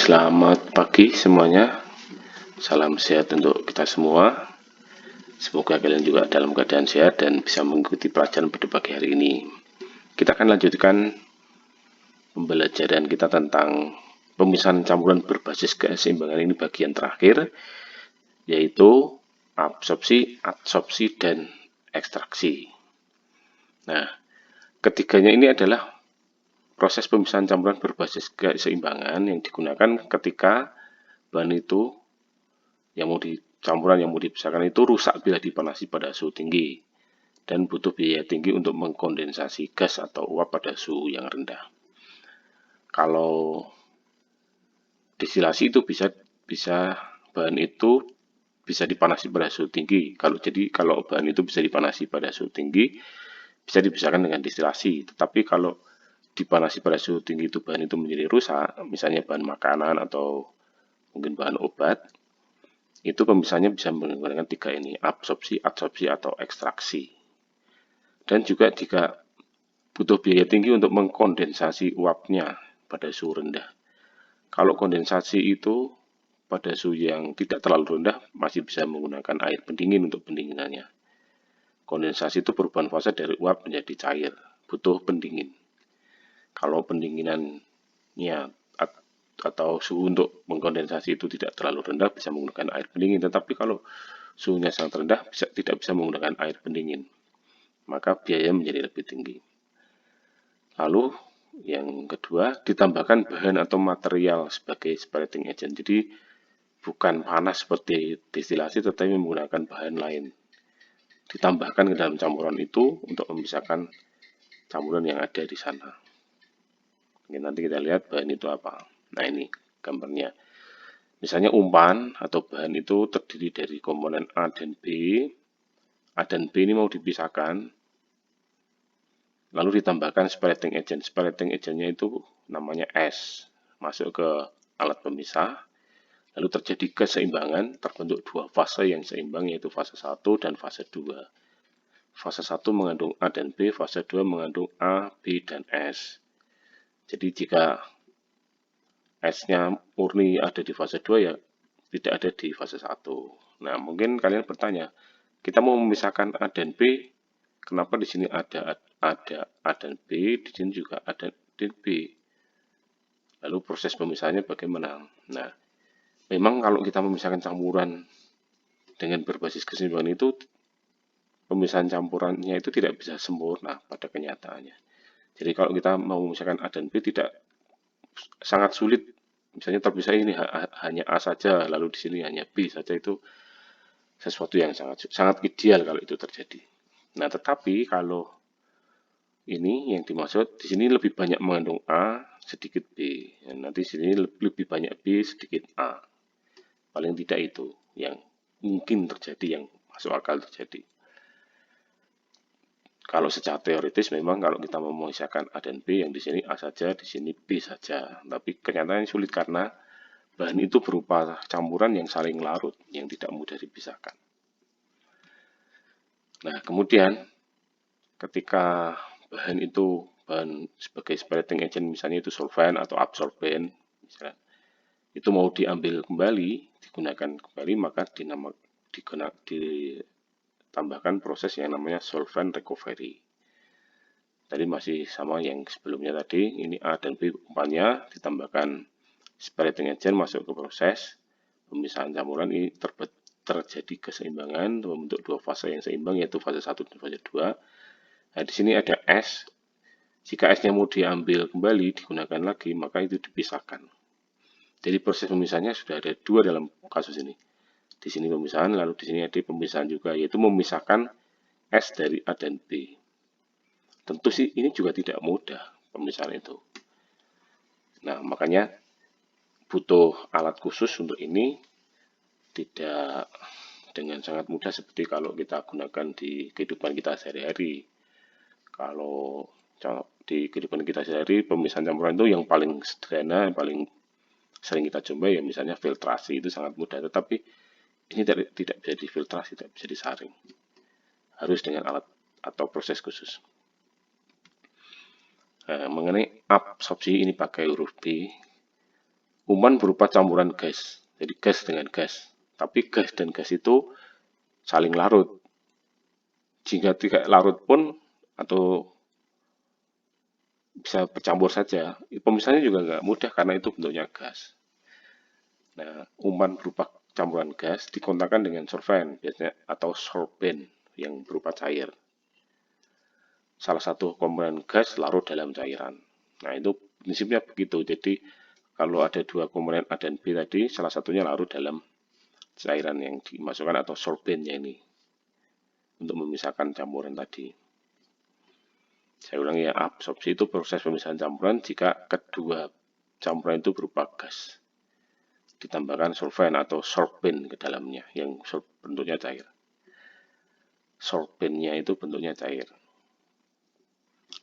Selamat pagi semuanya. Salam sehat untuk kita semua. Semoga kalian juga dalam keadaan sehat dan bisa mengikuti pelajaran pada pagi hari ini. Kita akan lanjutkan pembelajaran kita tentang pemisahan campuran berbasis keseimbangan ini bagian terakhir, yaitu absorpsi, adsorpsi, dan ekstraksi. Nah, ketiganya ini adalah proses pemisahan campuran berbasis keseimbangan yang digunakan ketika bahan itu campuran yang mau dipisahkan itu rusak bila dipanasi pada suhu tinggi dan butuh biaya tinggi untuk mengkondensasi gas atau uap pada suhu yang rendah. Kalau distilasi itu bisa bahan itu bisa dipanasi pada suhu tinggi. Kalau bahan itu bisa dipanasi pada suhu tinggi, bisa dipisahkan dengan distilasi. Tetapi kalau dipanasi pada suhu tinggi itu bahan itu menjadi rusak, misalnya bahan makanan atau mungkin bahan obat, itu pemisahannya bisa menggunakan tiga ini, absorpsi, adsorpsi, atau ekstraksi. Dan juga jika butuh biaya tinggi untuk mengkondensasi uapnya pada suhu rendah. Kalau kondensasi itu pada suhu yang tidak terlalu rendah, masih bisa menggunakan air pendingin untuk pendinginannya. Kondensasi itu perubahan fase dari uap menjadi cair, butuh pendingin. Kalau pendinginannya atau suhu untuk mengkondensasi itu tidak terlalu rendah, bisa menggunakan air pendingin. Tetapi kalau suhunya sangat rendah, tidak bisa menggunakan air pendingin. Maka biaya menjadi lebih tinggi. Lalu yang kedua, ditambahkan bahan atau material sebagai separating agent. Jadi bukan panas seperti distilasi, tetapi menggunakan bahan lain. Ditambahkan ke dalam campuran itu untuk memisahkan campuran yang ada di sana. Nanti kita lihat bahan itu apa. Nah, ini gambarnya. Misalnya umpan atau bahan itu terdiri dari komponen A dan B. A dan B ini mau dipisahkan, lalu ditambahkan separating agent. Separating agentnya itu namanya S. Masuk ke alat pemisah, lalu terjadi keseimbangan, terbentuk dua fase yang seimbang, yaitu fase 1 dan fase 2. Fase 1 mengandung A dan B, fase 2 mengandung A, B, dan S. Jadi jika S-nya murni ada di fase 2, ya tidak ada di fase 1. Nah, mungkin kalian bertanya, kita mau memisahkan A dan B, kenapa di sini ada A dan B, di sini juga ada dan B. Lalu proses pemisahannya bagaimana? Nah, memang kalau kita memisahkan campuran dengan berbasis keseimbangan itu, pemisahan campurannya itu tidak bisa sempurna pada kenyataannya. Jadi kalau kita mau memisahkan A dan B sangat sulit. Misalnya terpisah ini hanya A saja, lalu di sini hanya B saja, itu sesuatu yang sangat ideal kalau itu terjadi. Nah, tetapi kalau ini yang dimaksud di sini lebih banyak mengandung A, sedikit B. Nanti di sini lebih banyak B, sedikit A. Paling tidak itu yang mungkin terjadi, yang masuk akal terjadi. Kalau secara teoritis memang kalau kita memisahkan A dan B, yang di sini A saja, di sini B saja. Tapi kenyataannya sulit karena bahan itu berupa campuran yang saling larut, yang tidak mudah dipisahkan. Nah, kemudian ketika bahan sebagai separating agent, misalnya itu solvent atau absorben, misalnya, itu mau diambil kembali, digunakan kembali, maka ditambahkan proses yang namanya solvent recovery. Tadi masih sama yang sebelumnya tadi, ini A dan B umpannya, ditambahkan separating agent, masuk ke proses pemisahan campuran, ini terjadi keseimbangan, membentuk dua fase yang seimbang, yaitu fase 1 dan fase 2. Nah, di sini ada S. Jika S-nya mau diambil kembali, digunakan lagi, maka itu dipisahkan. Jadi proses pemisahannya sudah ada dua dalam kasus ini. Di sini pemisahan, lalu di sini ada pemisahan juga, yaitu memisahkan S dari A dan B. Tentu sih ini juga tidak mudah pemisahan itu. Nah, makanya butuh alat khusus untuk ini, tidak dengan sangat mudah seperti kalau kita gunakan di kehidupan kita sehari-hari. Kalau di kehidupan kita sehari, pemisahan campuran itu yang paling sederhana, yang paling sering kita coba ya misalnya filtrasi, itu sangat mudah. Tetapi ini tidak bisa difiltrasi, tidak bisa disaring. Harus dengan alat atau proses khusus. Mengenai absorpsi ini pakai huruf B. Umpan berupa campuran gas, jadi gas dengan gas. Tapi gas dan gas itu saling larut. Jika tidak larut pun atau bisa bercampur saja, pemisahannya juga nggak mudah karena itu bentuknya gas. Nah, umpan berupa campuran gas dikontakkan dengan solvent biasanya atau sorbent yang berupa cair. Salah satu komponen gas larut dalam cairan. Nah, itu prinsipnya begitu. Jadi, kalau ada dua komponen A dan B tadi, salah satunya larut dalam cairan yang dimasukkan atau sorbentnya ini untuk memisahkan campuran tadi. Saya ulangi ya, absorpsi itu proses pemisahan campuran jika kedua campuran itu berupa gas. Ditambahkan solvent atau sorbent ke dalamnya yang bentuknya cair. Sorbentnya itu bentuknya cair.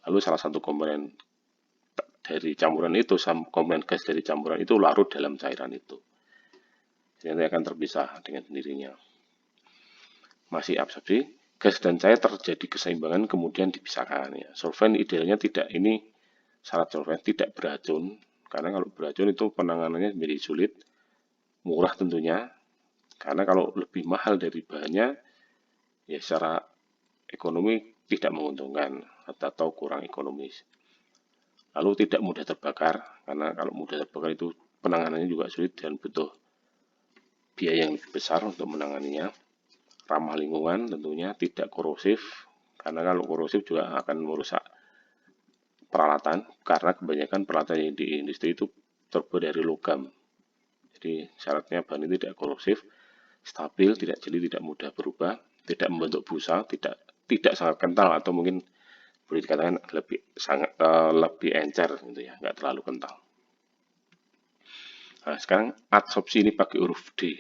Lalu salah satu komponen dari campuran itu, komponen gas dari campuran itu larut dalam cairan itu. Nanti akan terpisah dengan sendirinya. Masih absorpsi, gas dan cair terjadi keseimbangan kemudian dipisahkan. Ya. Solvent idealnya tidak, ini syarat solvent tidak beracun, karena kalau beracun itu penanganannya menjadi sulit. Murah tentunya, karena kalau lebih mahal dari bahannya, ya secara ekonomi tidak menguntungkan atau kurang ekonomis. Lalu tidak mudah terbakar, karena kalau mudah terbakar itu penanganannya juga sulit dan butuh biaya yang lebih besar untuk menanganinya. Ramah lingkungan tentunya, tidak korosif, karena kalau korosif juga akan merusak peralatan, karena kebanyakan peralatan yang di industri itu terbuat dari logam. Jadi syaratnya bahan ini tidak korosif, stabil, tidak jeli, tidak mudah berubah, tidak membentuk busa, tidak sangat kental atau mungkin boleh dikatakan lebih encer gitu ya, nggak terlalu kental. Nah, sekarang adsorpsi ini pakai huruf D.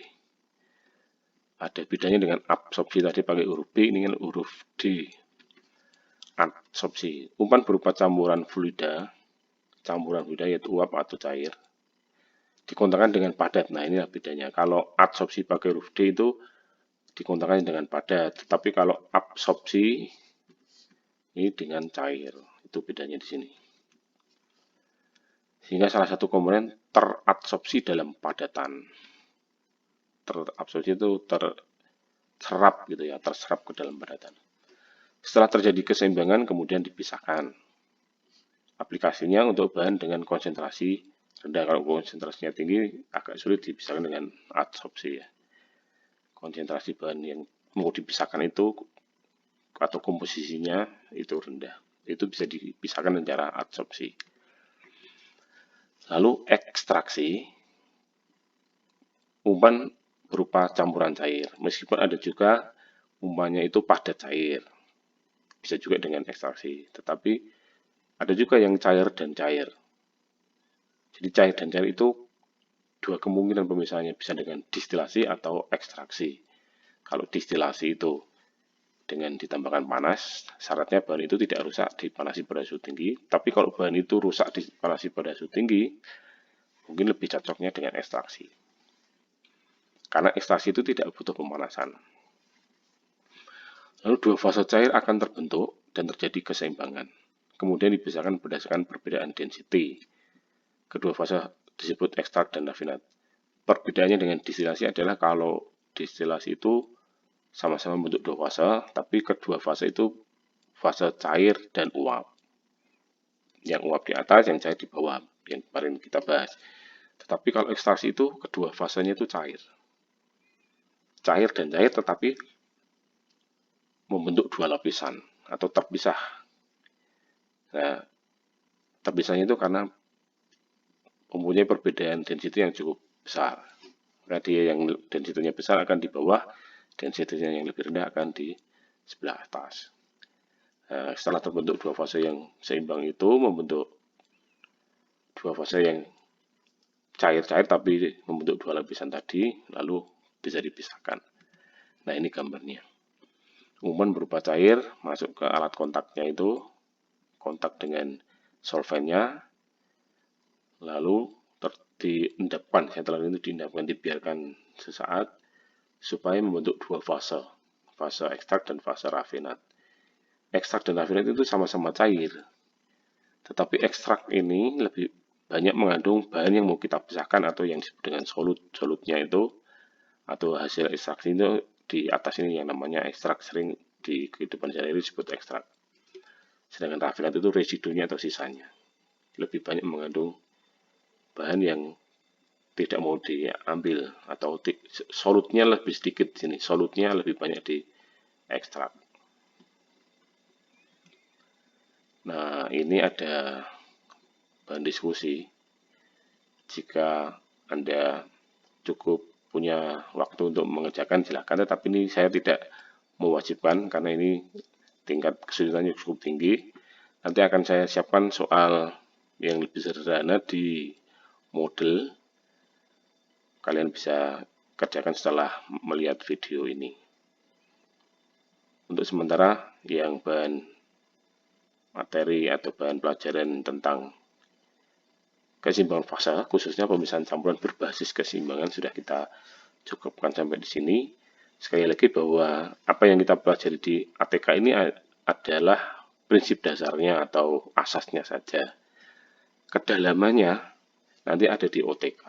Ada bedanya dengan absorpsi tadi pakai huruf B, ini kan huruf D. Adsorpsi, umpan berupa campuran fluida yaitu uap atau cair, dikontakkan dengan padat. Nah, inilah bedanya. Kalau adsorpsi pakai huruf D itu dikontakkan dengan padat, tetapi kalau absorpsi ini dengan cair. Itu bedanya di sini. Sehingga salah satu komponen teradsorpsi dalam padatan. Terabsorpsi itu terserap gitu ya, terserap ke dalam padatan. Setelah terjadi keseimbangan kemudian dipisahkan. Aplikasinya untuk bahan dengan konsentrasi rendah. Kalau konsentrasinya tinggi agak sulit dipisahkan dengan adsorpsi ya. Konsentrasi bahan yang mau dipisahkan itu atau komposisinya itu rendah. Itu bisa dipisahkan dengan cara adsorpsi. Lalu ekstraksi, umpan berupa campuran cair. Meskipun ada juga umpannya itu padat cair. Bisa juga dengan ekstraksi. Tetapi ada juga yang cair dan cair. Jadi cair dan cair itu dua kemungkinan pemisahannya, bisa dengan distilasi atau ekstraksi. Kalau distilasi itu dengan ditambahkan panas, syaratnya bahan itu tidak rusak dipanasi pada suhu tinggi. Tapi kalau bahan itu rusak dipanasi pada suhu tinggi, mungkin lebih cocoknya dengan ekstraksi. Karena ekstraksi itu tidak butuh pemanasan. Lalu dua fase cair akan terbentuk dan terjadi keseimbangan. Kemudian dipisahkan berdasarkan perbedaan density. Kedua fase disebut ekstrak dan raffinat. Perbedaannya dengan distilasi adalah kalau distilasi itu sama-sama bentuk dua fase, tapi kedua fase itu fase cair dan uap. Yang uap di atas, yang cair di bawah, yang kemarin kita bahas. Tetapi kalau ekstraksi itu kedua fasenya itu cair. Cair dan cair tetapi membentuk dua lapisan atau terpisah. Nah, terpisahnya itu karena mempunyai perbedaan density yang cukup besar. Jadi yang density-nya besar akan di bawah, density-nya yang lebih rendah akan di sebelah atas. Nah, setelah terbentuk dua fase yang seimbang itu membentuk dua fase yang cair-cair tapi membentuk dua lapisan tadi, lalu bisa dipisahkan. Nah, ini gambarnya. Umpan berupa cair masuk ke alat kontaknya itu, kontak dengan solventnya, lalu diendapkan, setelah itu diendapkan, dibiarkan sesaat supaya membentuk dua fase, fase ekstrak dan fase raffinat. Ekstrak dan raffinat itu sama-sama cair, tetapi ekstrak ini lebih banyak mengandung bahan yang mau kita pisahkan atau yang disebut dengan solutnya itu, atau hasil ekstraksi itu di atas ini yang namanya ekstrak, sering di kehidupan sehari-hari disebut ekstrak. Sedangkan rafinat itu residunya atau sisanya. Lebih banyak mengandung bahan yang tidak mau diambil atau solutnya lebih sedikit sini, solutnya lebih banyak di ekstrak. Nah, ini ada bahan diskusi. Jika Anda cukup punya waktu untuk mengerjakan silakan, tetapi ini saya tidak mewajibkan karena ini tingkat kesulitannya cukup tinggi. Nanti akan saya siapkan soal yang lebih sederhana di model. Kalian bisa kerjakan setelah melihat video ini. Untuk sementara yang bahan materi atau bahan pelajaran tentang keseimbangan fasa, khususnya pemisahan campuran berbasis keseimbangan, sudah kita cukupkan sampai di sini. Sekali lagi bahwa apa yang kita pelajari di ATK ini adalah prinsip dasarnya atau asasnya saja. Kedalamannya nanti ada di OTK.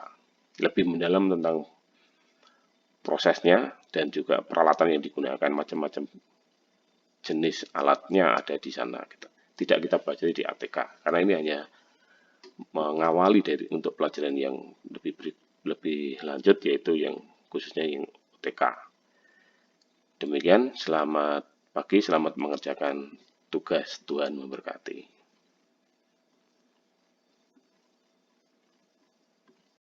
Lebih mendalam tentang prosesnya dan juga peralatan yang digunakan, macam-macam jenis alatnya ada di sana. Tidak kita pelajari di ATK, karena ini hanya mengawali untuk pelajaran yang lebih lanjut, yaitu yang khususnya yang TK. Demikian, selamat pagi, selamat mengerjakan tugas. Tuhan memberkati.